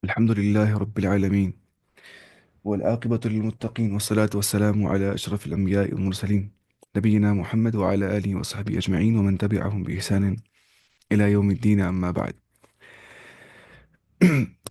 الحمد لله رب العالمين، والعاقبة للمتقين، والصلاة والسلام على أشرف الأنبياء والمرسلين، نبينا محمد وعلى آله وصحبه أجمعين ومن تبعهم بإحسان إلى يوم الدين، أما بعد.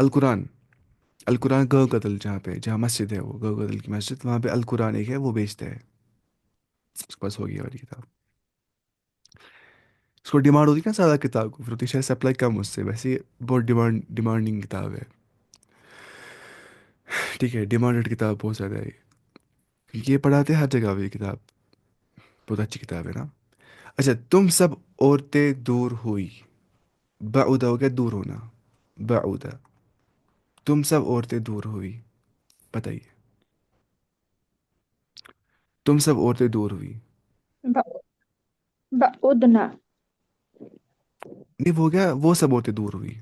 القرآن. القرآن گو قتل جہاں پہ جہاں مسجد ہے وہ گو قتل کی مسجد وہاں پہ القرآن ایک ہے وہ بیچتا ہے. اس کے پاس ہوگی والی کتاب. اس کو ڈیمانڈ ہوتی ہے نا زیادہ کتاب کو پھر ہوتی ہے شاید سپلائی کم اس سے ویسے یہ بہت ڈیمانڈنگ کتاب ہے. ٹھیک ہے ڈیمانڈڈ کتاب بہت زیادہ ہے کیونکہ یہ پڑھاتے ہیں ہر جگہ وہ یہ کتاب. بہت اچھی کتاب ہے نا. اچھا تم سب عورتیں دور ہوئی. بعودہ ہو گیا دور ہونا. بعودہ. تم سب عورتیں دور ہوئی. بتائیے. تم سب عورتیں دور ہوئی. ب- بعدنا. نہیں وہ گیا وہ سب عورتیں دور ہوئی.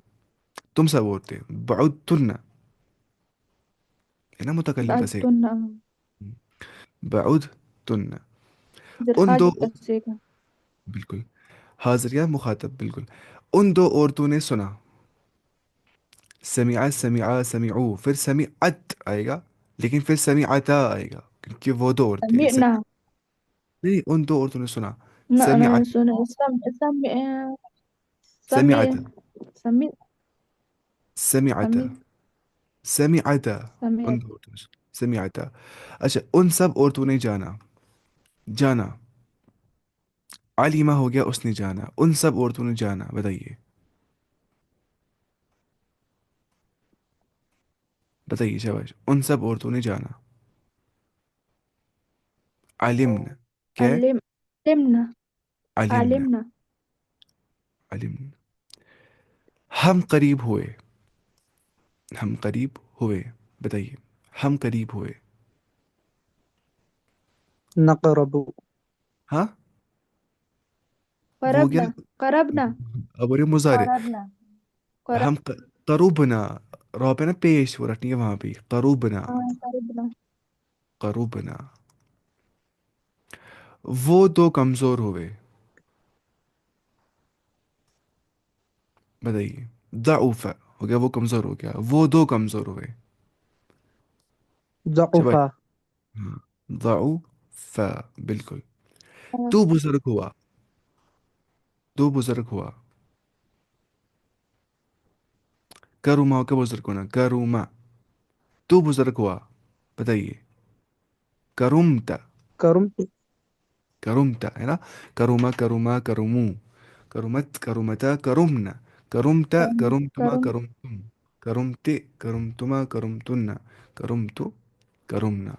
تم سب عورتیں بعدتن ہے نا متکلم کا صحیح. بعدنا. بعدتن. ادھر ان دو. حاجی کسے کا. بالکل. حاضر یا مخاطب بالکل. ان دو عورتوں نے سنا. سمع سمع سمعو پھر سمعت آئے گا لیکن پھر سمعتا آئے گا کیونکہ وہ دو عورتیں ہیں. سمعنا. نہیں ان دو عورتوں نے سنا. أنا سمعت. سمع سمعت. سمع سمعت. سمع سمعت. ان سمعت. دو عورتوں نے سمعت. اچھا ان سب عورتوں نے جانا. جانا. علیمہ ہو گیا اس نے جانا. ان سب عورتوں نے جانا. بتائیے. بتائیے شاباش ان سب عورتوں نے جانا. علمن. کیا ہے. علم علمنا. علمنا. علمنا. علمنا. ہم قریب ہوئے. ہم قریب ہوئے. بتائیے. ہم قریب ہوئے. نقرب. ہاں وہ گیا. قربنا. قربنا. اب اور یہ مضارع. قربنا. قرب. ہم قروبنا. رو پہ نا پیش وہ رٹنی ہے وہاں پہ قروبنا. قربنا. قروبنا. وہ دو کمزور ہوئے. بتائیے. ضعف ہو گیا وہ کمزور ہو گیا وہ دو کمزور ہوئے. شباب. ضعفا. ہاں. ضعف. بالکل. تو بزرگ ہوا. تو بزرگ ہوا. کروما ہو کے بزرگ ہونا کروما. تو بزرگ ہوا. بتائیے. کرومتا. کرمت. کرومتا ہے نا. کروما کروما کرومو. کرومت کرومتا کرومنا. کرومتا کرومتما کرم. کرومتم. کرمتے کرمتما کرمتن. کرمتو کرمنا.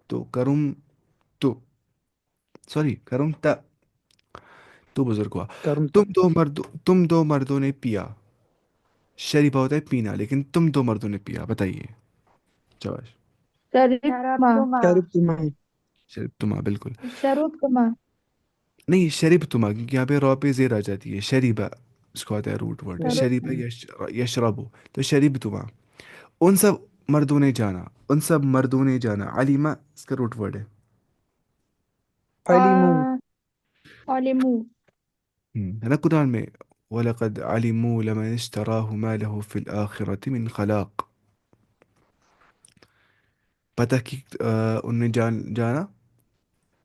تو کرم تو سوری کرمتا. تو بزرگ ہوا. کرمت. تم دو مردوں نے پیا. شریبہ ہوتا ہے پینا لیکن تم دو مردوں نے پیا. بتائیے. شاباش. شربتما. شربت معي. شریب تما بالکل. شربتما. نہیں شریب تما کیونکہ یہاں پہ رو پہ زیر آ جاتی ہے. شریبہ اس کو آتا ہے روٹ ورڈ شرب. شریبہ یشربو. تو شریب تما. ان سب مردوں نے جانا. ان سب مردوں نے جانا. علیمہ اس کا روٹ ورڈ ہے. علموا. علموا. ہے نا قرآن میں. وَلَقَدْ عَلِمُوا لَمَنِ اشْتَرَاهُ مَا لَهُ فِي الْآخِرَةِ مِنْ خَلَاقٍ. پتہ کہ ان نے جانا.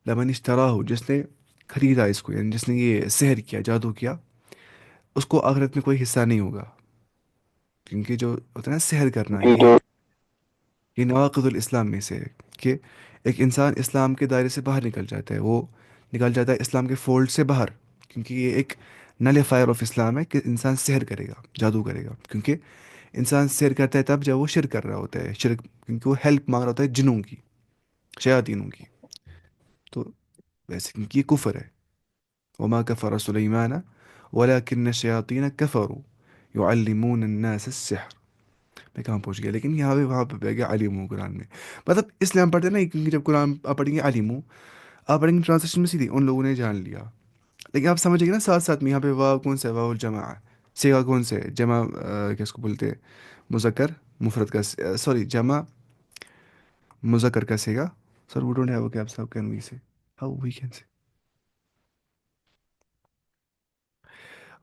لمن اشتراہ جس نے خریدا اس کو یعنی جس نے یہ سحر کیا جادو کیا اس کو آخرت میں کوئی حصہ نہیں ہوگا. کیونکہ جو ہوتا ہے نا سحر کرنا یہ نواقض الاسلام میں سے ہے کہ ایک انسان اسلام کے دائرے سے باہر نکل جاتا ہے. وہ نکل جاتا ہے اسلام کے فولڈ سے باہر کیونکہ یہ ایک نلیفائر آف اسلام ہے کہ انسان سحر کرے گا جادو کرے گا. کیونکہ انسان سحر کرتا ہے تب جب وہ شرک کر رہا ہوتا ہے. شرک کیونکہ وہ ہیلپ مانگ رہا ہوتا ہے جنوں کی شیاطینوں کی. تو ویسے کیونکہ یہ کفر ہے. وما كفر سليمان ولكن الشياطين كفروا يعلمون الناس السحر. میں کہاں پہنچ گیا لیکن یہاں پہ وہاں پہ گیا علیمو قرآن میں. مطلب اس لیے ہم پڑھتے ہیں نا کیونکہ جب قرآن آپ پڑھیں گے علیمو آپ پڑھیں گے ٹرانسلیشن میں سیدھی ان لوگوں نے جان لیا. لیکن آپ سمجھیں گے نا ساتھ ساتھ میں یہاں پہ واو کون سا ہے. واو الجمع سیگا کون سے ہے. جمع کیا اس کو بولتے ہیں مذکر مفرد کا سوری جمع مذکر کا سیگا. Sir we don't have a caps how can we say how we can say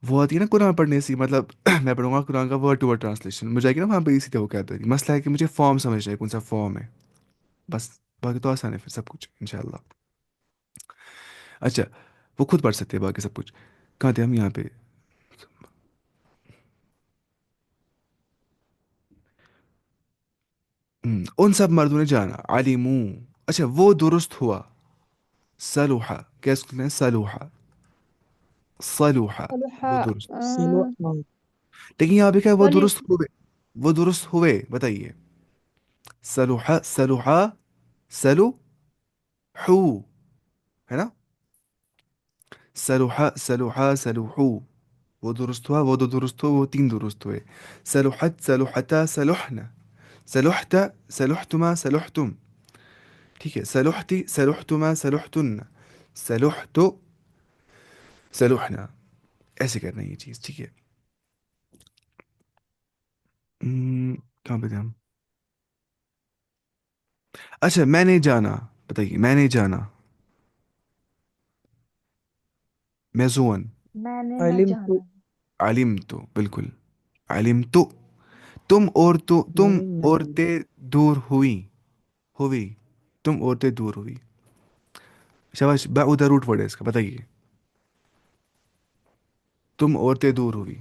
وہ آتی ہے نا قرآن پڑھنے سے مطلب میں پڑھوں گا قرآن کا ورڈ ٹو ورڈ ٹرانسلیشن مجھے آئے گی نا وہاں پہ اسی طرح وہ کہتا ہے. مسئلہ ہے کہ مجھے فارم سمجھنا ہے کون سا فارم ہے بس. باقی تو آسان ہے پھر سب کچھ انشاءاللہ. اچھا وہ خود پڑھ سکتے ہیں باقی سب کچھ. کہاں تھے ہم یہاں پہ. ان سب مردوں نے جانا علیمو. اچھا وہ درست ہوا. سلوحا کیا اس کو کہتے ہیں؟ سلوحا. صلوحا وہ صلحاء درست. صلوحنا لیکن یہاں پہ کیا ہے؟ وہ صلح درست ہوئے. وہ درست ہوئے بتائیے. سلوحا سلوحا سلو حو ہے نا. سلوحا سلوحا سلوحو وہ درست ہوا. وہ دو درست ہوئے. وہ تین درست ہوئے. سلوحت سلوحتا سلوحنا. سلوحتا سلوحتما سلوحتم. ٹھیک ہے. سلوحتی سلوحتما سلوحتن. سلوحتو سلوحنا. ایسے کرنا ہے یہ چیز. ٹھیک ہے. کہاں پہ تھے ہم؟ اچھا میں نے جانا. بتائیے میں نے جانا. میزون. میں نے نہ علمت جانا علم تو بالکل. علم تو تم اور تو تم نہیں عورتیں دور ہوئی. ہوئی. تم عورتیں دور ہوئی. شاباش. ادھر روٹ ورڈ ہے اس کا. بتائیے. تم عورتیں دور ہوئی.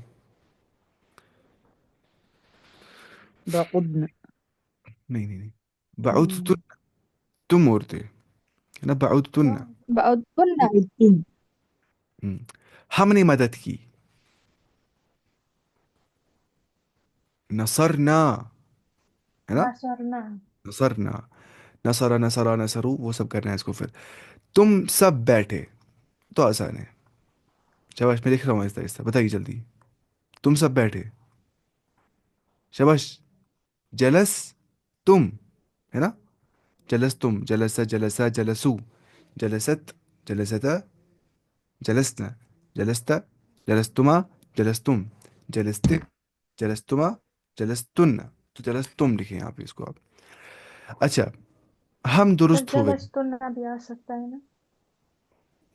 بعدنا نہیں نہیں نہیں. بعدتن تم عورتیں ہے نا. بعدتن. بعدنا بعدتم ہم نے مدد کی. نصرنا ہے نا. نصرنا نصرنا نصرا نصرا نصرو وہ سب کرنا ہے اس کو. پھر تم سب بیٹھے. تو آسان ہے. شاباش میں لکھ رہا ہوں آہستہ آہستہ. بتائیے جلدی. تم سب بیٹھے. شاباش. جلس تم ہے نا. جلس تم جلس جلسا جلسو. جلست جلستا جلسنا. جلستا جلستما جلستم. جلست جلستما جلستن. تو جلستم لکھیں یہاں پہ اس کو آپ. اچھا ہم سر درست ہوئے. جلستنا بھی آ سکتا ہے نا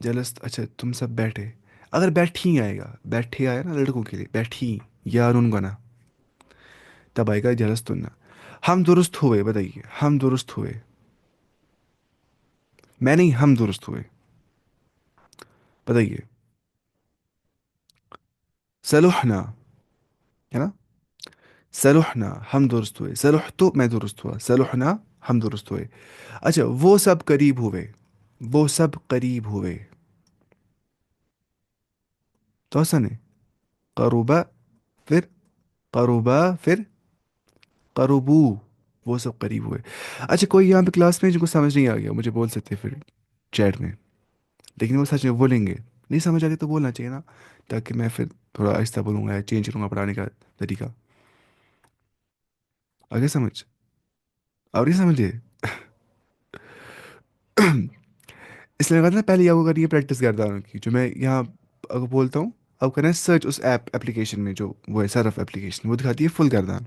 جلست. اچھا تم سب بیٹھے. اگر بیٹھی آئے گا. بیٹھے آیا نا لڑکوں کے لیے. بیٹھی یا نون گنا تب آئے گا جلستن. ہم درست ہوئے. بتائیے ہم درست ہوئے. میں نہیں ہم درست ہوئے. بتائیے. سلوحنا ہے نا. سلوحنا ہم درست ہوئے. سلوحتو میں درست ہوا. سلوحنا ہم درست ہوئے. اچھا وہ سب قریب ہوئے. وہ سب قریب ہوئے. تو آسان ہے. قربا پھر قربا پھر قربو وہ سب قریب ہوئے. اچھا کوئی یہاں پہ کلاس میں جن کو سمجھ نہیں آ گیا مجھے بول سکتے پھر چیٹ میں. لیکن وہ سچ میں بولیں گے. نہیں سمجھ آ گیا تو بولنا چاہیے نا. تاکہ میں پھر تھوڑا آہستہ بولوں گا یا چینج کروں گا پڑھانے کا طریقہ. آگے سمجھ. اور یہ سمجھے. اس لیے کہا نا پہلے آپ کو کرنی ہے پریکٹس گردانوں کی. جو میں یہاں اگر بولتا ہوں آپ کرنا ہے سرچ اس اپلیکیشن میں جو وہ ہے سرف اپلیکیشن. وہ دکھاتی ہے فل گردان.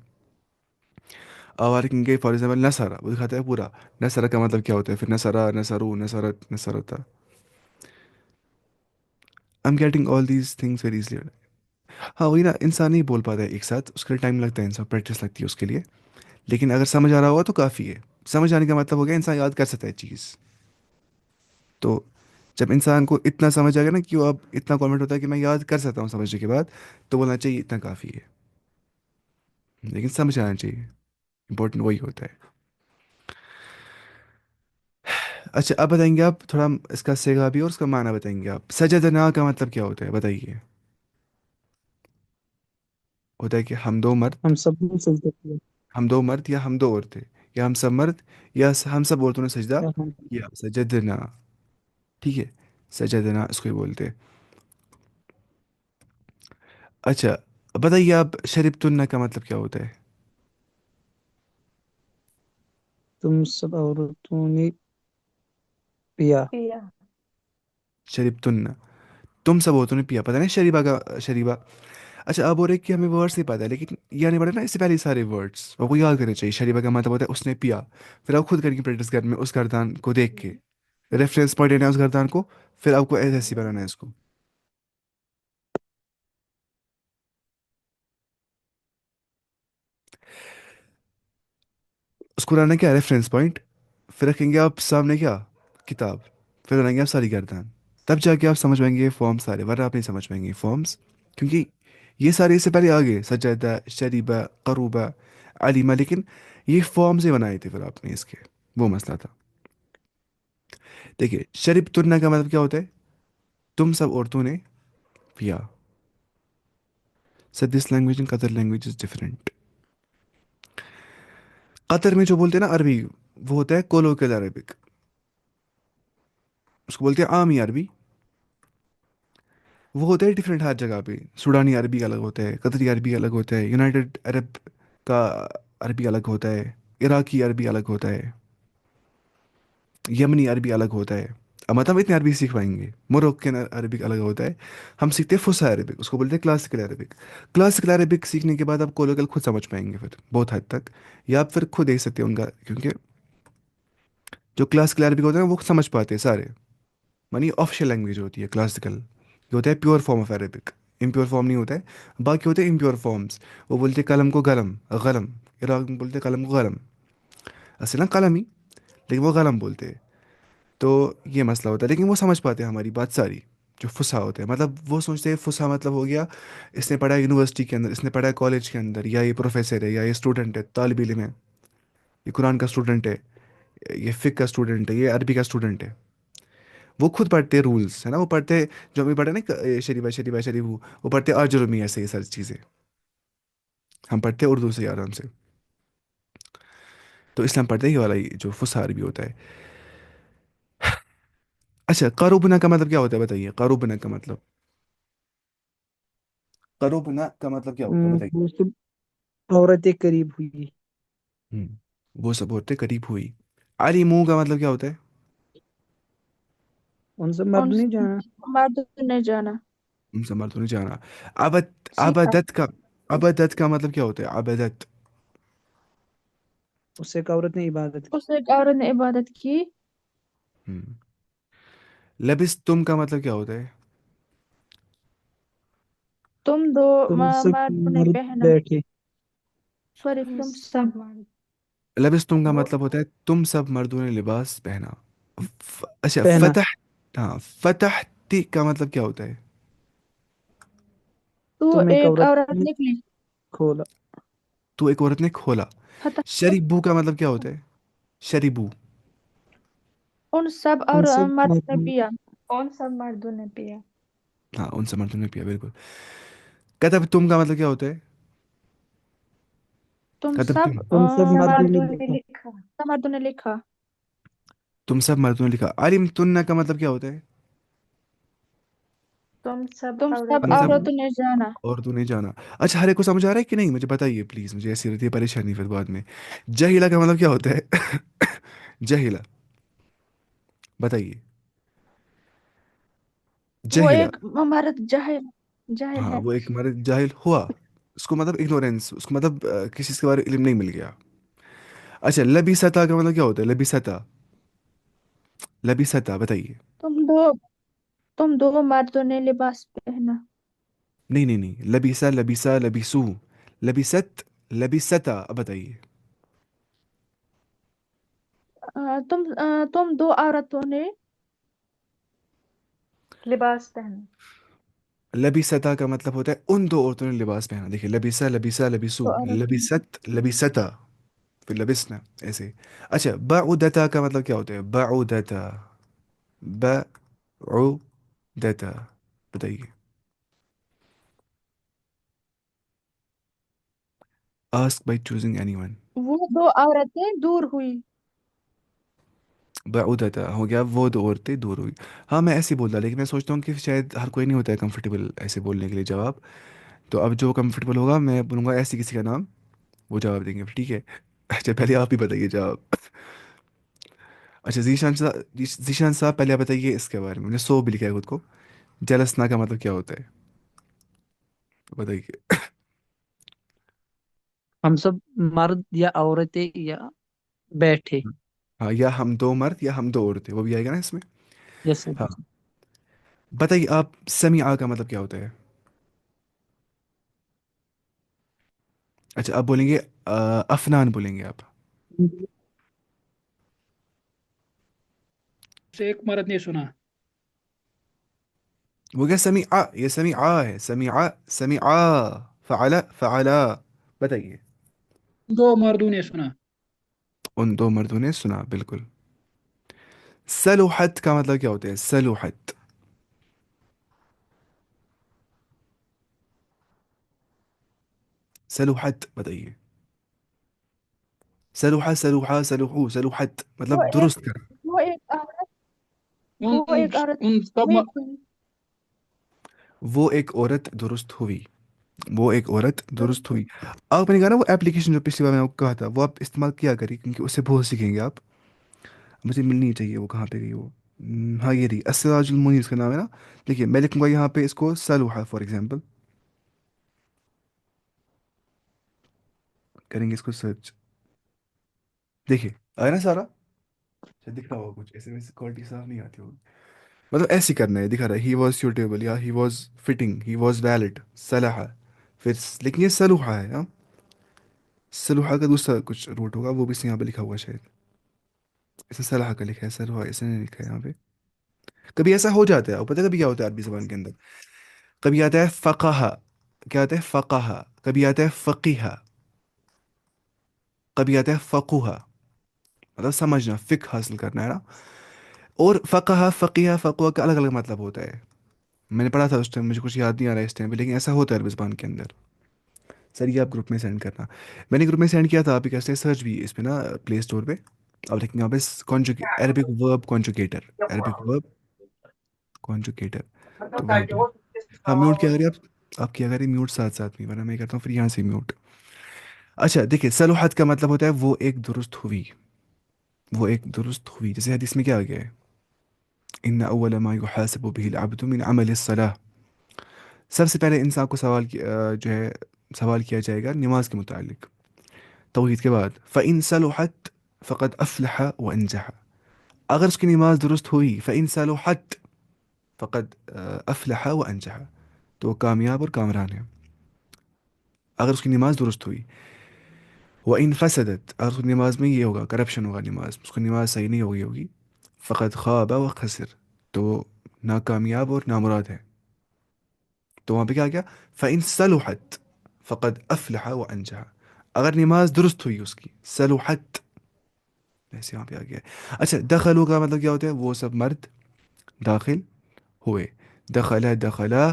اور کے فار ایگزامپل نسارا وہ دکھاتا ہے پورا. نسارا کا مطلب کیا ہوتا ہے. پھر نسارا نسارو نسارت نسارتا. I am getting all these things very easily. ہاں وہی نا انسان نہیں بول پاتا ہے ایک ساتھ. اس کے لیے ٹائم لگتا ہے. انسان پریکٹس لگتی ہے اس کے لیے. لیکن اگر سمجھ آ رہا ہوا تو کافی ہے. سمجھ آنے کا مطلب ہو گیا انسان یاد کر سکتا ہے چیز. تو جب انسان کو اتنا سمجھ آ گیا نا کہ وہ اب اتنا کانفیڈنٹ ہوتا ہے کہ میں یاد کر سکتا ہوں سمجھنے کے بعد تو بولنا چاہیے اتنا کافی ہے. لیکن سمجھ آنا چاہیے. امپورٹنٹ وہی ہوتا ہے. اچھا اب بتائیں گے آپ تھوڑا اس کا سیگا بھی اور اس کا معنی بتائیں گے آپ. سجدنا کا مطلب کیا ہوتا ہے بتائیے. ہوتا ہے کہ ہم دو مرد. ہم سب نے سجدہ کیا ہم دو مرد یا ہم دو عورتیں یا ہم سب مرد یا ہم سب عورتوں نے سجدہ یا ہم کیا. سجدنا. ٹھیک ہے. سجدنا اس کو ہی بولتے ہیں. اچھا بتائیے آپ شریف تننا کا مطلب کیا ہوتا ہے. تم سب عورتوں نے پیا پیا شریف تننا تم سب عورتوں نے پیا. پتہ نہیں شریبہ کا شریبہ. اچھا اب ہو رہے کہ ہمیں ورڈس نہیں پتہ ہے لیکن یہ نہیں پڑے نا اس سے پہلے سارے ورڈس آپ کو یاد کرنے چاہیے. شریبہ کا مطلب ہوتا ہے اس نے پیا. پھر آپ خود کریں گے پریکٹس گھر میں اس گردان کو دیکھ کے. ریفرنس پوائنٹ لینا ہے اس گردان کو. پھر آپ کو ایسے ایسے بنانا ہے اس کو. اس کو لانا کیا ریفرنس پوائنٹ. پھر رکھیں گے آپ سامنے کیا کتاب. پھر بنائیں گے آپ ساری گردان. تب جا کے آپ سمجھ پائیں گے یہ فارم سارے. ورنہ آپ نہیں سمجھ پائیں گے یہ فارمس. کیونکہ یہ سارے اس سے پہلے آگے سجدہ، شریبہ، قروبہ، علیمہ، لیکن یہ فارم سے بنائے تھے پھر آپ نے اس کے، وہ مسئلہ تھا. دیکھیے شریب تننا کا مطلب کیا ہوتا ہے؟ تم سب عورتوں نے پیا. Sir this language in Qatar language is different. Qatar میں جو بولتے ہیں نا عربی، وہ ہوتا ہے کولوکل عربک، اس کو بولتے ہیں عامی عربی. وہ ہوتا ہے ڈفرینٹ ہر جگہ پہ. سوڈانی عربی الگ ہوتا ہے، قطری عربی الگ ہوتا ہے، یونائٹڈ عرب کا عربی الگ ہوتا ہے، عراقی عربی الگ ہوتا ہے، یمنی عربی الگ ہوتا ہے. اب مطلب اتنے عربی سیکھ پائیں گے. موروکن عربک الگ ہوتا ہے. ہم سیکھتے ہیں فصحى عربک، اس کو بولتے ہیں کلاسیکل عربک. کلاسیکل عربک سیکھنے کے بعد آپ کولوکل خود سمجھ پائیں گے پھر بہت حد تک، یا آپ پھر خود دیکھ سکتے ہیں ان کا، کیونکہ جو کلاسیکل عربک ہوتا ہے نا وہ سمجھ پاتے ہیں سارے. مانی آفیشیل لینگویج ہوتی ہے کلاسیکل، یہ ہوتا ہے pure form of Arabic. Impure form نہیں ہوتا ہے. باقی ہوتے ہیں امپیور فارمس. وہ بولتے ہیں قلم کو قلم، غلم. عراق میں بولتے ہیں قلم کو قلم، اصلا قلم ہی، لیکن وہ قلم بولتے ہیں. تو یہ مسئلہ ہوتا ہے، لیکن وہ سمجھ پاتے ہیں ہماری بات ساری. جو فصحى ہوتے ہیں مطلب وہ سوچتے ہیں فصحى مطلب ہو گیا اس نے پڑھا یونیورسٹی کے اندر، اس نے پڑھا کالج کے اندر، یا یہ پروفیسر ہے، یا یہ اسٹوڈنٹ ہے، طالب علم ہے، یہ قرآن کا اسٹوڈنٹ ہے، یہ فقہ کا اسٹوڈنٹ ہے، یہ عربی کا اسٹوڈنٹ ہے. وہ خود پڑھتے رولس ہے نا، وہ پڑھتے جو ہمیں پڑھے نا شریبہ شریبہ شریف، وہ پڑھتے آجرمیہ سے، یہ ساری چیزیں ہم پڑھتے اردو سے آرام سے. تو اسلام پڑھتے ہی والا جو فصحى عربی ہوتا ہے. اچھا قروبنا کا مطلب کیا ہوتا ہے بتائیے؟ قروبنا کا مطلب، قروبنا کا مطلب کیا ہوتا ہے بتائیے؟ وہ سب عورتیں قریب ہوئی. ہم، وہ سب عورتیں قریب ہوئی. علی منہ کا مطلب کیا ہوتا ہے؟ ان سے مرد ان نہیں جانا. مردوں نے جانا ان سے مردوں نے جانا. عبد، سیکھا. عبدت کا، عبدت کا مطلب کیا ہوتا ہے؟ عبدت. اس سے ایک عورت نے عبادت کی. اس ایک عورت نے عبادت کی. ہم. لبس تم کا مطلب کیا ہوتا ہے؟ تم دو تم سب مردوں نے مرد پہنا. بیٹھے. سوری تم سب. لبس تم کا وہ مطلب ہوتا ہے تم سب مردوں نے لباس پہنا. اچھا پہنا. فتح، ہاں فتحتی کا مطلب کیا ہوتا ہے؟ تو تم ایک ایک عورت عورت نے نکلی. کھولا. تو ایک عورت نے کھولا. فتح. شریبو کا مطلب کیا ہوتا ہے؟ شریبو. ان سب ان اور سب مردوں نے مردوں پیا. ان سب مردوں نے پیا. ہاں ان سے مردوں نے پیا، بالکل. کتب تم کا مطلب کیا ہوتا ہے؟ تم کتب سب تم، تم سب مردوں نے مردوں نے لکھا. لکھا. سب مردوں نے لکھا. تم سب مردوں نے لکھا. علم تننا کا مطلب کیا ہوتا ہے؟ تم سب تم سب عورتوں نے جانا. عورتوں نے جانا. اچھا ہر ایک کو سمجھ آ رہا ہے کہ نہیں؟ مجھے بتائیے پلیز، مجھے ایسی رہتی ہے پریشانی پھر بعد میں. جہیلا کا مطلب کیا ہوتا ہے؟ جہیلا بتائیے. وہ جہیلا، ایک مرد جاہل. جاہل ہاں ہے. وہ ایک مرد جاہل ہوا. اس کو مطلب اگنورینس، اس کو مطلب کسی چیز کے بارے میں علم نہیں مل گیا. اچھا لبی سطح کا مطلب کیا ہوتا ہے؟ لبی سطح، لبی سطح بتائیے. تم دو تم دو مردوں نے لباس پہنا. نہیں نہیں نہیں، لبیسا لبیسا لبیسو، لبیست، لبیستا. اب بتائیے. تم دو عورتوں نے لباس پہنا. لبیستا کا مطلب ہوتا ہے ان دو عورتوں نے لباس پہنا. دیکھیے لبیسا لبیسا لبیسو، دو عورتوں نے. لبیست لبیستا، پھر لبسنا ایسے. اچھا بعودتا کا مطلب کیا ہوتا ہے؟ بعودتا، بعودتا بتائیے. ask by choosing anyone. وہ دو عورتیں دور ہوئی. بعودتا ہو گیا وہ دو عورتیں دور ہوئی. ہاں میں ایسے ہی بولتا، لیکن میں سوچتا ہوں کہ شاید ہر کوئی نہیں ہوتا ہے کمفرٹیبل ایسے بولنے کے لیے جواب. تو اب جو کمفرٹیبل ہوگا میں بولوں گا ایسی کسی کا نام، وہ جواب دیں گے، ٹھیک ہے؟ اچھا پہلے آپ ہی بتائیے جواب. اچھا ذیشان صاحب پہلے آپ بتائیے اس کے بارے میں. نے سو بھی لکھا ہے خود کو. جلسنا کا مطلب کیا ہوتا ہے بتائیے؟ ہم سب مرد یا عورتیں یا بیٹھے. ہاں یا ہم دو مرد یا ہم دو عورتیں، وہ بھی آئے گا نا اس میں. جیسے ہاں بتائیے آپ، سمیع کا مطلب کیا ہوتا ہے؟ اچھا آپ بولیں گے افنان بولیں گے آپ. سے ایک مرد نے سنا. وہ کیا سمیع، یہ سمیع ہے، سمیع سمیع، فعل فعلا. بتائیے. دو مردوں نے سنا. ان دو مردوں نے سنا، بالکل. سلوحت کا مطلب کیا ہوتا ہے؟ سلوحت، سلوحت بتائیے. سلوحہ سلوحہ سلوحو سلوحت وہ مطلب ایک درست کر. وہ ایک عورت ان وہ ایک عورت ان سب میں تھی. وہ ایک عورت درست ہوئی، وہ ایک عورت درست ہوئی. آپ نے کہا نا وہ اپلیکیشن جو پچھلی بار میں آپ کو کہا تھا، وہ آپ استعمال کیا کریے، کیونکہ اس سے بہت سیکھیں گے آپ. مجھے ملنی چاہیے وہ، کہاں پہ گئی وہ. ہاں یہ رہی، السراج المنیر اس کا نام ہے نا. دیکھیے میں لکھوں گا یہاں پہ اس کو سلوحہ فار ایگزامپل، کریں گے اس کو سرچ. دیکھیے آیا نا سارا. اچھا دکھ رہا ہوگا کچھ ایسے میں کوالٹی صاف نہیں آتی ہوگی. مطلب ایسے کرنا ہے، دکھا رہا ہے ہی واز سیوٹیبل یا he was fitting, he was valid, صلاح. پھر لیکن یہ سلوحہ ہے. ہاں سلوحہ کا دوسرا کچھ روٹ ہوگا، وہ بھی اس یہاں پہ لکھا ہوا ہے شاید. اس نے صلاح کا لکھا ہے، سلوحہ اس نے نہیں لکھا ہے یہاں پہ. کبھی ایسا ہو جاتا ہے، اور پتہ ہے کبھی کیا ہوتا ہے عربی زبان کے اندر؟ کبھی آتا ہے فقہ، کیا آتا ہے فقہ، کبھی آتا ہے فقیہ، کبھی آتا ہے فقوہ، مطلب سمجھنا، فقہ حاصل کرنا ہے نا. اور فقہ فقیہ فقوہ کا الگ الگ مطلب ہوتا ہے. میں نے پڑھا تھا اس ٹائم، مجھے کچھ یاد نہیں آ رہا ہے اس ٹائم پہ، لیکن ایسا ہوتا ہے عربی زبان کے اندر. سر یہ آپ گروپ میں سینڈ کرنا. میں نے گروپ میں سینڈ کیا تھا، آپ ہی کیسے سرچ بھی اس پہ نا پلے اسٹور پہ. اب دیکھیں یہاں پہ عربک ورب کانجوگیٹر، عربک ورب کانجوگیٹر. تو وہاں پہ ہاں میوٹ کیا کریں آپ کیا کریں میوٹ ساتھ ساتھ میں، ورنہ میں کرتا ہوں پھر یہاں سے میوٹ. اچھا دیکھیں سلوحت کا مطلب ہوتا ہے وہ ایک درست ہوئی، وہ ایک درست ہوئی. جیسے حدیث میں کیا آ گیا ہے، ان اول ما يحاسب به العبد من عمل الصلاح. سب سے پہلے انسان کو سوال جو ہے سوال کیا جائے گا نماز کے متعلق، توحید کے بعد. فإن صلحت فقد افلح وانجح. اگر اس کی نماز درست ہوئی، فإن صلحت فقد افلح وانجح، تو وہ کامیاب اور کامران ہے اگر اس کی نماز درست ہوئی. وإن فسدت، اگر اس کی نماز میں یہ ہوگا کرپشن ہوگا، نماز اس کی نماز صحیح نہیں ہوگی فقد خاب وخسر، تو وہ ناکامیاب اور نامراد ہے. تو وہاں پہ کیا گیا، فإن صلحت فقد افلح وانجح. اگر نماز درست ہوئی اس کی، صلحت ایسے یہاں پہ آ گیا. اچھا دخلوا کا مطلب کیا ہوتا ہے؟ وہ سب مرد داخل ہوئے، دخلا دخلا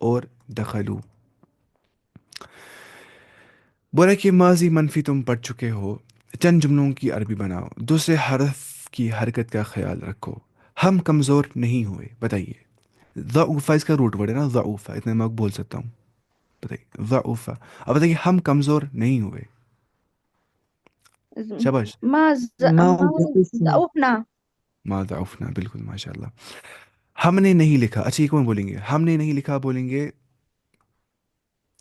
اور دخلو. بولا کہ ماضی منفی تم پڑھ چکے ہو، چند جملوں کی عربی بناؤ، دوسرے حرف کی حرکت کا خیال رکھو. ہم کمزور نہیں ہوئے، بتائیے. ضعف اس کا روٹ ورڈ ہے نا، ضعف اتنا میں بول سکتا ہوں. بتائیے ضعف. اب بتائیے ہم کمزور نہیں ہوئے. شاباش. ما ما ضعفنا. ضعفنا. ما ضعفنا، بالکل ماشاء اللہ. ہم نے نہیں لکھا. اچھا یہ کون بولیں گے؟ ہم نے نہیں لکھا بولیں گے.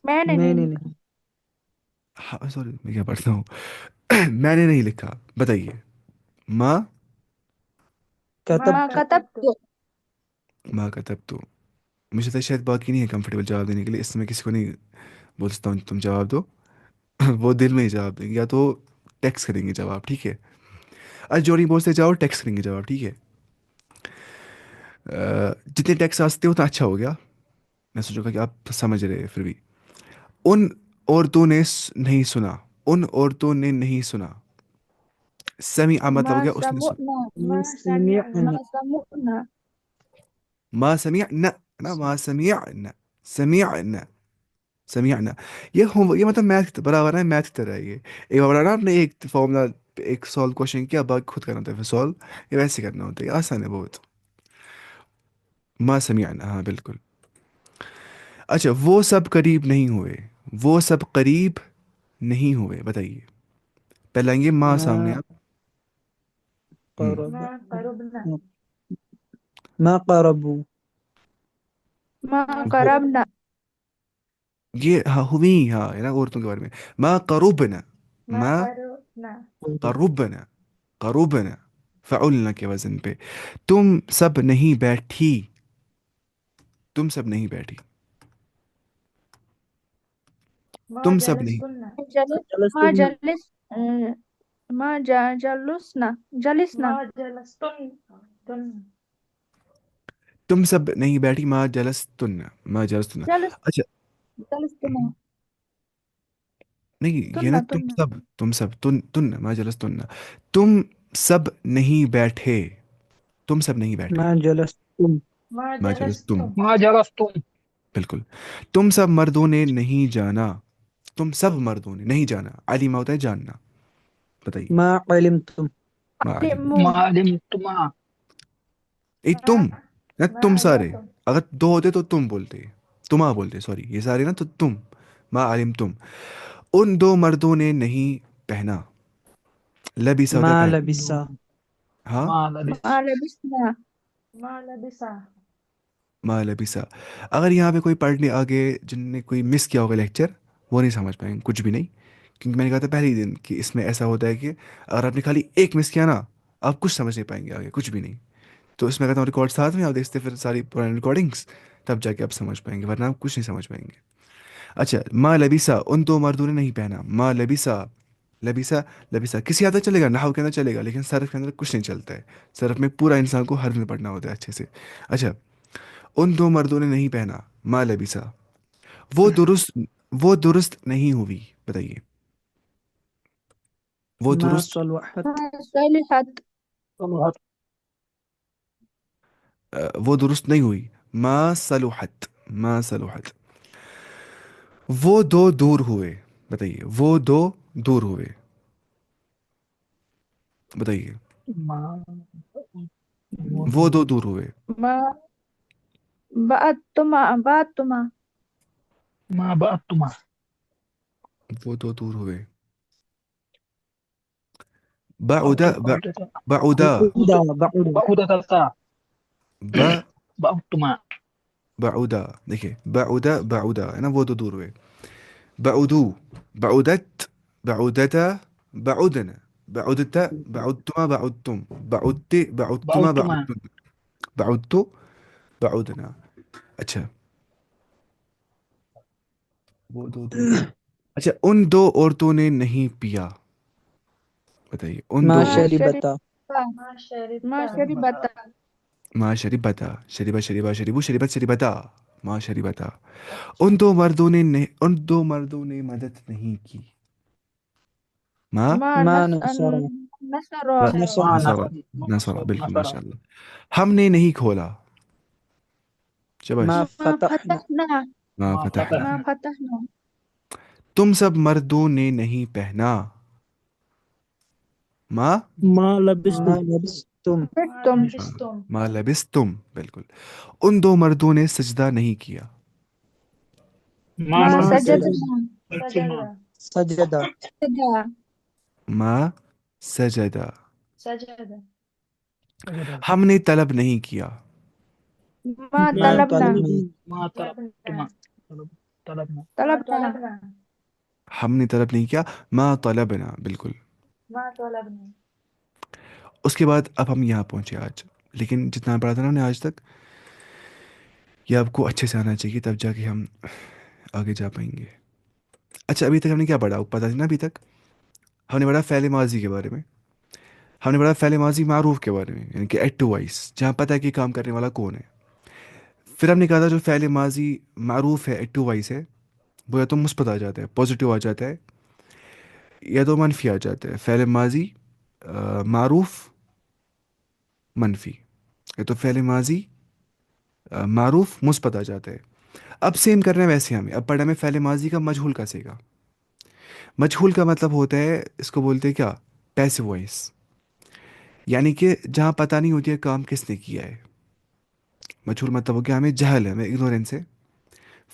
میں نے میں نہیں نے لکھا. نہیں. سوری میں کیا پڑھتا ہوں. میں نے نہیں لکھا، بتائیے. ما ما كتبت. كتبت. ما کتبتو. مجھے تو شاید باقی نہیں ہے کمفرٹیبل جواب دینے کے لیے، اس میں کسی کو نہیں بول سکتا ہوں تم جواب دو. وہ دل میں ہی جواب دیں گے، یا تو ٹیکس کریں گے جواب، ٹھیک ہے. آج جو نہیں بولتے جاؤ ٹیکس کریں گے جواب، ٹھیک ہے. جتنے ٹیکس آ سکتے اتنا اچھا ہو گیا. میں سوچوں گا کہ آپ سمجھ رہے ہیں پھر بھی. ان عورتوں نے نہیں سنا، ان عورتوں نے نہیں سنا. سمیع مطلب ہو ما گیا اس نے سنا. سمعنا. ما سمعنا. ما سمعنا. ما سمعنا نا، ما سمعنا، سمعنا سمعنا. یہ مطلب میتھ برابر ہے، میتھ کی طرح ہے یہ. ایک بار بڑا نا آپ نے ایک فارمولا ایک سالو کوشچن کیا، باقی خود کرنا ہوتا ہے پھر سالو. یہ ویسے کرنا ہوتا ہے، یہ آسان ہے بہت. ما سمعنا، ہاں بالکل. اچھا وہ سب قریب نہیں ہوئے، وہ سب قریب نہیں ہوئے، بتائیے. پہلے آئیں گے ماں سامنے ما آپ. قرب. ما قربنا. ما قربوا. ما وہ قربنا. یہ ہاں ہوئی، ہاں ہے نا عورتوں کے بارے میں. ما قربنا، ما ما قربنا. قربنا، قربنا فعلنا کے وزن پہ. تم سب نہیں بیٹھی، تم سب نہیں بیٹھی، ما تم سب نہیں. جلسنا. ما جلستن. جلس. ما جلسنا. جلسنا. ما جلستن. تم سب نہیں بیٹھی، ما جلستن، ما جلستن. جلس اچھا جلستنا نہیں، یہ نا تنا تنا تم سب تن ما جلستن. تم سب نہیں بیٹھے، تم سب نہیں بیٹھے. ما جلستم. ما ما جلستم، جلستم ما جلستم. بالکل. تم سب مردوں نے نہیں جانا، تم سب مردوں نے نہیں جانا. علیمہ ہوتا ہے جاننا. بتائیے. ما علمتم. ما علم. علموا ما علمتما. تم نہ ما تم سارے، علمتم اگر دو ہوتے تو تم بولتے، تما بولتے، سوری، یہ سارے نا تو تم. ما علم تم. ان دو مردوں نے نہیں پہنا. لبیسا ہوتا ہے ما پہنا. لبسا. ہاں. ما لبس. ما لبسنا ما لبسا ما لبیسا. اگر یہاں پہ کوئی پڑھنے آگے جن نے کوئی مس کیا ہوگا لیکچر، وہ نہیں سمجھ پائیں گے کچھ بھی نہیں. کیونکہ میں نے کہا تھا پہلے ہی دن کہ اس میں ایسا ہوتا ہے کہ اگر آپ نے خالی ایک مس کیا نا، آپ کچھ سمجھ نہیں پائیں گے آگے کچھ بھی نہیں. تو اس میں کہتا ہوں ریکارڈ ساتھ میں آپ دیکھتے پھر ساری پرانی ریکارڈنگس، تب جا کے آپ سمجھ پائیں گے، ورنہ آپ کچھ نہیں سمجھ پائیں گے. اچھا، ما لبیسا، ان دو مردوں نے نہیں پہنا. ما لبیسا، لبیسا، لبیسا کسی آتا چلے گا، نحو کے اندر چلے گا، لیکن صرف کے اندر کچھ نہیں چلتا ہے. صرف میں پورا انسان کو حرف میں پڑھنا ہوتا ہے اچھے سے. اچھا، ان دو مردوں نے نہیں پہنا. ما لبیسا. وہ درست، وہ درست نہیں ہوئی. بتائیے. وہ ما درست، صلحت. ما صلحت صلحت. وہ درست نہیں ہوئی. ما صلحت، ما صلحت. وہ دو دور ہوئے. بتائیے. وہ دو دور ہوئے. بتائیے. ما وہ دو دور ہوئے. ما بعدتما ما بعدتما. وہ دو دور ہوئے. بعد، أو تبعدتا. بعد، بعودا بعودا. بعدتا. ب بعدتما. بعودا. دیکھیے، بعودا بعودا ہے نا، وہ دو دور ہوئے. بعودو، بعودت، بعودتا، بعودنا، بعودتا، بعودتما، بعودتم، بعودت، بعودتما، بعدتما. بعودتن، بعودتو، بعودنا. اچھا، وہ دو دور ہوئے. اچھا، ان دو عورتوں نے نہیں پیا. بتائیے. ان ما دو ما عورت، شربتا. ما شربتا ما شربتا، شربا شربا شربو شربت شربتا، ما شربتا. ان دو مردوں نے ان دو مردوں نے مدد نہیں کی. ما ما ما نس نصر. نصر نصر. ما نصارہ، نصر. نصارہ، بالکل نصر. ماشاء اللہ. ہم نے نہیں کھولا. شباش. ما ما فتحنا. فتحنا ما ما فتحنا. ما فتحنا. فتحنا تم سب مردوں نے نہیں پہنا. ما ما ما لبستم. لبستم ما لبستم، بالکل. ان دو مردوں نے سجدہ نہیں کیا. ما ما ما سجدتما. سجدنا سجد. سجدا ما سجدہ. سجدا سجد. ہم نے طلب نہیں کیا. ما ما طلبنا طلبنا. ما طلبتما. طلبنا. طلبنا ہم نے طلب نہیں کیا. ما طلبنا، بالکل. ما طلبنا اس کے بعد اب ہم یہاں پہنچے آج، لیکن جتنا پڑھا تھا نا ہم نے آج تک، یہ آپ کو اچھے سے آنا چاہیے، تب جا کے ہم آگے جا پائیں گے. اچھا، ابھی تک ہم نے کیا پڑھا پتہ نہیں نا. ابھی تک ہم نے پڑھا فعل ماضی کے بارے میں، ہم نے پڑھا فعل ماضی معروف کے بارے میں، یعنی کہ ایٹ ٹو وائس، جہاں پتہ ہے کہ کام کرنے والا کون ہے. پھر ہم نے کہا تھا جو فعل ماضی معروف ہے، ایٹ ٹو وائس ہے، وہ یا تو مثبت آ جاتا ہے، پازیٹیو آ جاتا ہے، یا تو منفی آ جاتا ہے. فعل ماضی معروف منفی، یا تو فعل ماضی معروف مثبت آ جاتا ہے. اب سیم کرنا ہے ویسے ہمیں. اب پڑھا میں فعل ماضی کا مجہول کا سیکھا. مجہول کا مطلب ہوتا ہے، اس کو بولتے ہیں کیا، پیسو وائس، یعنی کہ جہاں پتہ نہیں ہوتی ہے کام کس نے کیا ہے. مجہول مطلب ہو گیا ہمیں جہل ہے، ہمیں اگنورینس ہے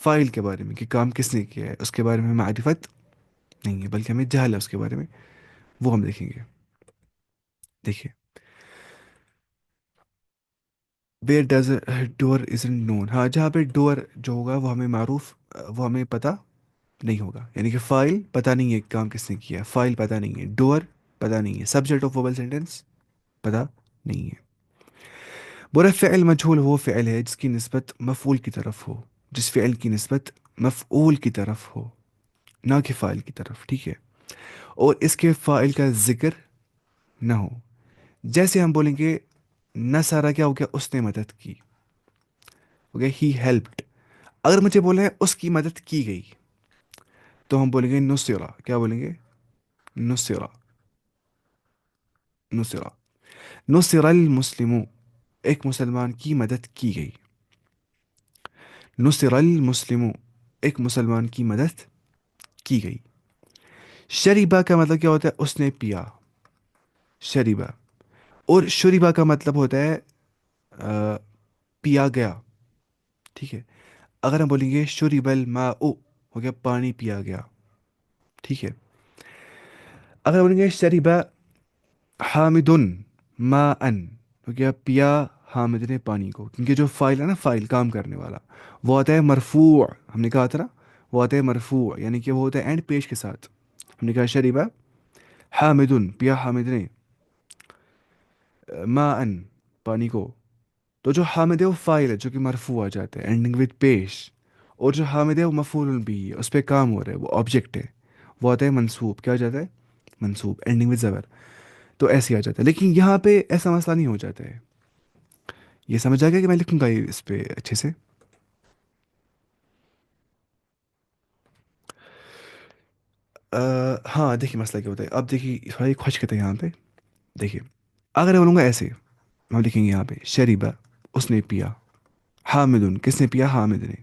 فائل کے بارے میں کہ کام کس نے کیا ہے، اس کے بارے میں ہمیں معرفت نہیں ہے، بلکہ ہمیں جہل ہے اس کے بارے میں. وہ ہم دیکھیں گے. دیکھیے، ویئر ڈز ڈور از نون. ہاں، جہاں پہ ڈور جو ہوگا وہ ہمیں معروف، وہ ہمیں پتہ نہیں ہوگا، یعنی کہ فائل پتہ نہیں ہے کام کس نے کیا ہے، فائل پتہ نہیں ہے، ڈور پتہ نہیں ہے، سبجیکٹ آف وبل سینٹینس پتہ نہیں ہے. برا فعل مجہول وہ فعل ہے جس کی نسبت مفعول کی طرف ہو، جس فعل کی نسبت مفعول کی طرف ہو، نہ کہ فاعل کی طرف. ٹھیک ہے، اور اس کے فاعل کا ذکر نہ ہو. جیسے ہم بولیں گے نصارہ، کیا ہو گیا، اس نے مدد کی. اوکے ہی ہیلپڈ. اگر مجھے بولے ہیں اس کی مدد کی گئی تو ہم بولیں گے نصرہ. کیا بولیں گے؟ نصرہ. نصرہ. نصر المسلموں، ایک مسلمان کی مدد کی گئی. نصر المسلموں، ایک مسلمان کی مدد کی گئی. شریبہ کا مطلب کیا ہوتا ہے؟ اس نے پیا. شریبہ. اور شریبہ کا مطلب ہوتا ہے پیا گیا. ٹھیک ہے. اگر ہم بولیں گے شریب الماء، ہو گیا پانی پیا گیا. ٹھیک ہے. اگر بولیں گے شریبہ حامد ماء، ہو گیا پیا حامد نے پانی کو. کیونکہ جو فائل ہے نا، فائل کام کرنے والا، وہ آتا ہے مرفوع. ہم نے کہا تھا نا وہ آتا ہے مرفوع، یعنی کہ وہ ہوتا ہے اینڈ پیش کے ساتھ. ہم نے کہا شریبہ حامد، پیا حامد نے ماء پانی کو. تو جو حامد ہے وہ فائل ہے جو کہ مرفوع آ جاتا ہے اینڈنگ وتھ پیش. اور جو حامد ہے وہ مفعول بھی ہے، اس پہ کام ہو رہا ہے، وہ آبجیکٹ ہے، وہ آتا ہے منصوب. کیا ہو جاتا ہے؟ منصوب، اینڈنگ وتھ زبر. تو ایسے آ جاتا ہے. لیکن یہاں پہ ایسا مسئلہ نہیں ہو جاتا ہے. یہ سمجھ آ گیا کہ میں لکھوں گا یہ اس پہ اچھے سے. ہاں دیکھیے مسئلہ کیا ہوتا ہے. اب دیکھیے تھوڑا یہ کھوج کرتے ہیں یہاں پہ. دیکھیے اگر میں بولوں گا ایسے، ہم لکھیں گے یہاں پہ شریبہ اس نے پیا، حامد کس نے پیا؟ حامد نے.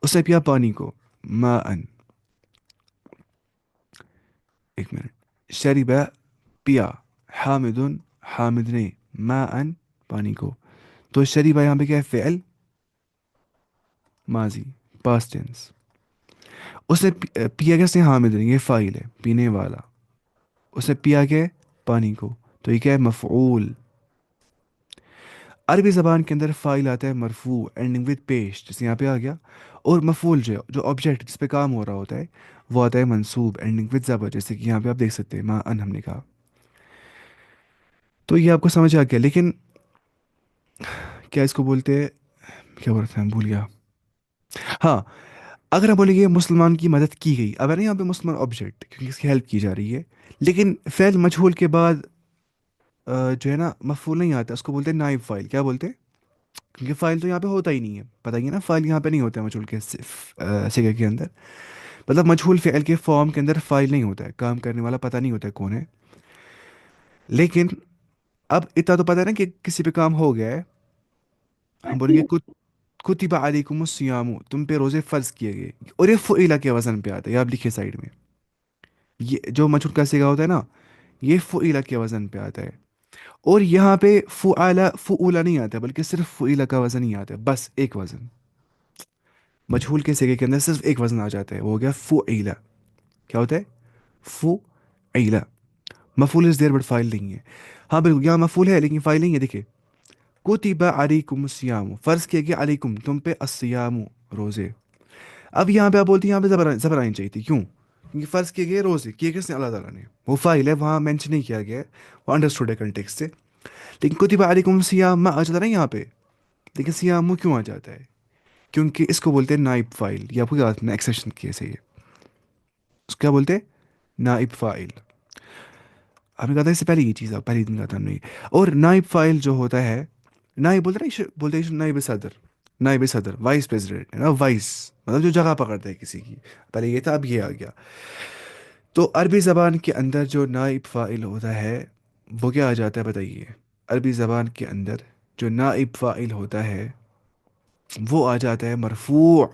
اس نے پیا پانی کو، ماء. ایک منٹ. شریبہ پیا، حامد حامد نے، ماء پانی کو. تو شریبہ یہاں پہ کیا ہے؟ فعل ماضی، پاسٹ ٹینس. اس نے پیا کس نے؟ حامد نے. یہ فاعل ہے، پینے والا. اس نے پیا کیا ہے؟ پانی کو. تو یہ کیا ہے؟ مفعول. عربی زبان کے اندر فاعل آتا ہے مرفوع اینڈنگ وتھ پیش، جیسے یہاں پہ آ گیا. اور مفعول جو آبجیکٹ جس پہ کام ہو رہا ہوتا ہے وہ آتا ہے منصوب اینڈنگ وتھ زبر، جیسے کہ یہاں پہ آپ دیکھ سکتے ہیں ما ان ہم نے کہا. تو یہ آپ کو سمجھ آ گیا. لیکن کیا اس کو بولتے ہیں، کیا بول رہا تھا بھول گیا. ہاں اگر ہم بولیں گے مسلمان کی مدد کی گئی، اب ہے نا یہاں پہ مسلمان آبجیکٹ کیونکہ اس کی ہیلپ کی جا رہی ہے. لیکن فعل مجہول کے بعد جو ہے نا مفعول نہیں آتا، اس کو بولتے ہیں نائب فاعل. کیا بولتے ہیں؟ کیونکہ فائل تو یہاں پہ ہوتا ہی نہیں ہے. پتہ ہی ہے نا فائل یہاں پہ نہیں ہوتا ہے مجہول کے صیغے کے اندر. مطلب مجہول فعل کے فارم کے اندر فائل نہیں ہوتا ہے، کام کرنے والا پتہ نہیں ہوتا ہے کون ہے. لیکن اب اتنا تو پتہ ہے نا کہ کسی پہ کام ہو گیا ہے. ہم بولیں گے کتب علیکم الصیام، تم پہ روزے فرض کیے گئے. اور یہ فعیلہ کے وزن پہ آتا ہے، یہ آپ لکھیے سائڈ میں. یہ جو مجہول کا صیغہ ہوتا ہے نا، یہ فعیلہ کے وزن پہ آتا ہے. اور یہاں پہ فعولہ نہیں آتا ہے، بلکہ صرف فعیلہ کا وزن ہی آتا ہے، بس ایک وزن. مجہول کے صیغے کے اندر صرف ایک وزن آ جاتا ہے، وہ ہو گیا فعیلہ. کیا ہوتا ہے؟ فعیلہ. مفعول از دیر بٹ فاعل نہیں ہے. ہاں بالکل یہاں مفعول ہے لیکن فاعل نہیں ہے. دیکھیں کتب علیکم الصیام، فرض کیا گیا علیکم تم پہ، الصیام روزے. اب یہاں پہ آپ بولتی ہیں یہاں پہ زبر آنی چاہیے تھی. کیوں؟ کیونکہ فرض کیے گئے روزے، کیے کس نے؟ اللہ تعالیٰ نے. وہ فاعل ہے، وہاں مینشن نہیں کیا گیا ہے، وہ انڈرسٹوڈ ہے کنٹیکسٹ سے. لیکن کتب علیکم الصیام آ جاتا ہے نا یہاں پہ. لیکن سیام کیوں آ جاتا ہے؟ کیونکہ اس کو بولتے ہیں نائب فاعل. یہ آپ کو یاد رکھنا ایکسیپشن کیس ہے یہ. اس کو کیا بولتے ہیں؟ نائب فاعل. ہم نے کہا تھا اس سے پہلے یہ چیز پہلے دن کہا تھا ہم نے. اور نائب فاعل جو ہوتا ہے، نائب بولتے ہیں نائب صدر. نائب صدر وائس پریزیڈنٹ ہے نا، وائس مطلب جو جگہ پکڑتا ہے کسی کی. پہلے یہ تھا، اب یہ آ گیا. تو عربی زبان کے اندر جو نائب فاعل ہوتا ہے وہ کیا آ جاتا ہے بتائیے؟ عربی زبان کے اندر جو نائب فاعل ہوتا ہے وہ آ جاتا ہے مرفوع.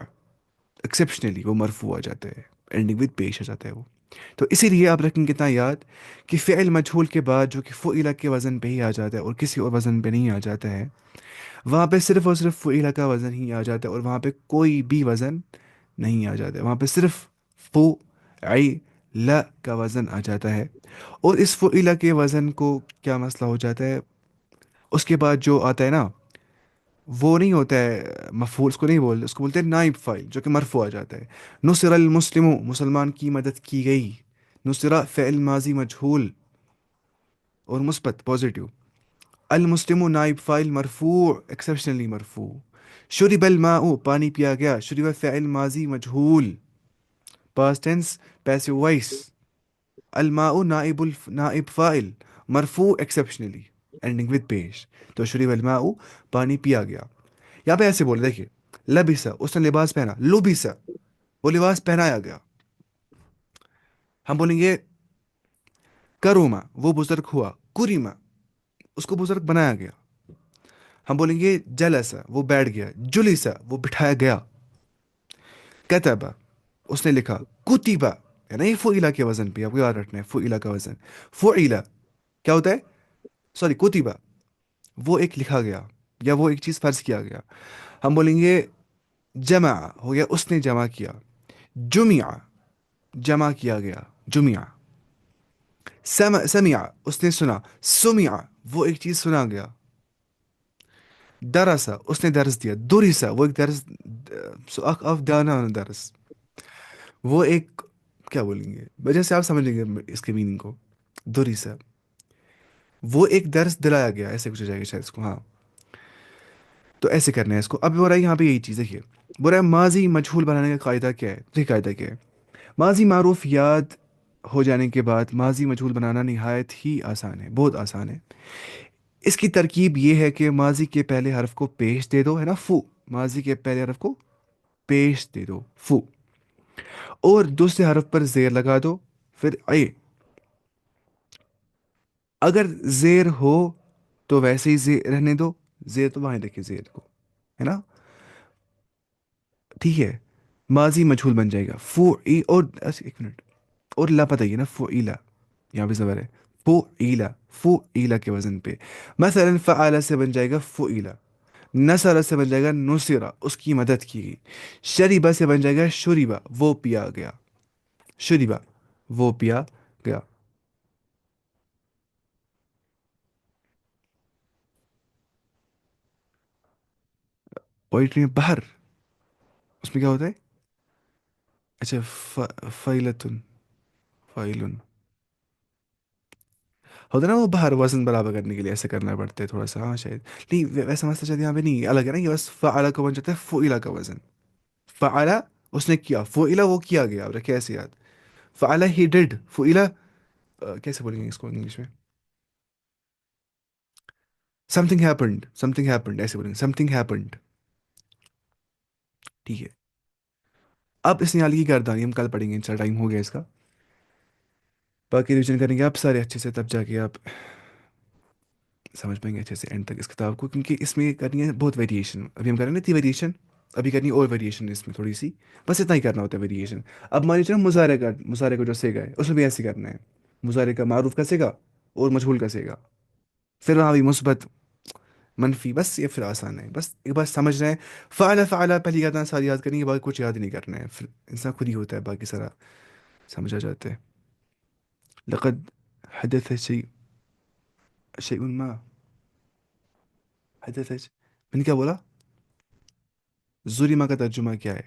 ایکسیپشنلی وہ مرفوع آ جاتا ہے، اینڈنگ وتھ پیش آ جاتا ہے وہ. تو اسی لیے آپ رکھیں کتنا یاد کہ فعل مجہول کے بعد جو کہ فعیلہ کے وزن پہ ہی آ جاتا ہے اور کسی اور وزن پہ نہیں آ جاتا ہے، وہاں پہ صرف اور صرف فعیلہ کا وزن ہی آ جاتا ہے، اور وہاں پہ کوئی بھی وزن نہیں آ جاتا ہے. وہاں پہ صرف فعیلہ کا وزن آ جاتا ہے. اور اس فعیلہ کے وزن کو کیا مسئلہ ہو جاتا ہے؟ اس کے بعد جو آتا ہے نا وہ نہیں ہوتا ہے مفعول، اس کو نہیں بولتے، اس کو بولتے ہیں نائب فاعل جو کہ مرفوع آ جاتا ہے. نصر المسلم، مسلمان کی مدد کی گئی. نصرہ فعل ماضی مجہول اور مثبت پازیٹیو. المسلم نائب فاعل مرفوع ایکسیپشنلی مرفوع. شرب الماء پانی پیا گیا. شرب فعل ماضی مجہول پاسٹ ٹینس پیسو وائس. الماء نائب فاعل مرفوع ایکسیپشنلی اینڈنگ وتھ پیش. تو شرب الماء پانی پیا گیا. یہاں پہ ایسے بولے دیکھیے، لبیسا اس نے لباس پہنا، لبیسا وہ لباس پہنایا گیا. ہم بولیں گے کروما وہ بزرگ ہوا، کریما اس کو بزرگ بنایا گیا. ہم بولیں گے جلسا وہ بیٹھ گیا، جلیسا وہ بٹھایا گیا. کتبا اس نے لکھا، کتیبا ہے نا، یہ فعیلا کے وزن پہ آپ کو یاد رکھنا ہے، فعیلا کا وزن. فعیلا کیا ہوتا ہے؟ سوری کتیبا وہ ایک لکھا گیا یا وہ ایک چیز فرض کیا گیا. ہم بولیں گے جمع ہو گیا اس نے جمع کیا، جمع جمع کیا گیا، جمع. سمع اس نے سنا، سمع وہ ایک چیز سنا گیا. درسا اس نے درس دیا، دریسا وہ ایک درس، اف دانا درس وہ ایک، کیا بولیں گے وجہ سے آپ سمجھ لیں گے اس کے میننگ کو. دریسا وہ ایک درس دلایا گیا، ایسے کچھ ہو جائے گا شاید اس کو. ہاں تو ایسے کرنا ہے اس کو. اب ہو رہا ہے یہاں پہ یہی چیز دیکھیے، بول رہا ہے ماضی مجہول بنانے کا قاعدہ کیا ہے. یہ قاعدہ کیا ہے؟ ماضی معروف یاد ہو جانے کے بعد ماضی مجہول بنانا نہایت ہی آسان ہے، بہت آسان ہے. اس کی ترکیب یہ ہے کہ ماضی کے پہلے حرف کو پیش دے دو، ہے نا، فو. ماضی کے پہلے حرف کو پیش دے دو، فو، اور دوسرے حرف پر زیر لگا دو، پھر اے. اگر زیر ہو تو ویسے ہی زیر رہنے دو، زیر تو وہاں دیکھیں زیر کو، ہے نا، ٹھیک ہے. ماضی مجہول بن جائے گا فو ای، اور ایک منٹ، اور لا پتہ ہی ہے نا، فو ایلا یہاں پہ زبر ہے، فو ایلا، فو ایلا کے وزن پہ. مثلا فعال سے بن جائے گا فو ایلا، نصر سے بن جائے گا نصیرہ اس کی مدد کی گئی. شریبہ سے بن جائے گا شریبہ وہ پیا گیا، شریبہ وہ پیا گیا. پوئٹری میں بہر اس میں کیا ہوتا ہے؟ اچھا فیلتن، فائلن ہوتا ہے نا، وہ باہر وزن برابر کرنے کے لیے ایسے کرنا پڑتا ہے تھوڑا سا. ہاں شاید نہیں ویسا مسئلہ شاید یہاں پہ نہیں الگ ہے نا، یہ بس فعلا کا بن جاتا ہے فعلا کا وزن. فعلا اس نے کیا، فعلا وہ کیا گیا. آپ رکھے ایسے یاد، فعلا ہی ڈڈ، فعلا کیسے بولیں گے اس کو انگلش میں؟ Some thing happened, some thing happened ایسے بولیں گے، سم تھنگ ہیپنڈ. ٹھیک ہے. اب اس نال کی گردانی ہم کل پڑھیں گے، ان ٹائم ہو گیا اس کا. باقی ریویژن کریں گے آپ سارے اچھے سے، تب جا کے آپ سمجھ پائیں گے اچھے سے اینڈ تک اس کتاب کو. کیونکہ اس میں کرنی ہے بہت ویریشن، ابھی ہم کریں گے اتنی ویریشن، ابھی کرنی اور ویریشن اس میں تھوڑی سی، بس اتنا ہی کرنا ہوتا ہے ویریشن. اب مان لیجیے نا مظاہرے کا، مظاہرے کو جو سیگا ہے اس میں بھی ایسے کرنا ہے. مظاہرے کا معروف کا سیگا اور مجہول کا سیگا، پھر وہاں بھی مثبت منفی، بس یہ پھر آسان ہے. بس ایک بار سمجھ رہے ہیں فعلا فعلا پہلی یاد ساری یاد کرنی ہے، باقی کچھ یاد نہیں کرنا ہے، پھر انسان خود ہی ہوتا ہے، باقی سارا سمجھ آ جاتا ہے. لقد حدث شيء، شيء ما حدث، میں نے کیا بولا؟ زوریما کا ترجمہ کیا ہے؟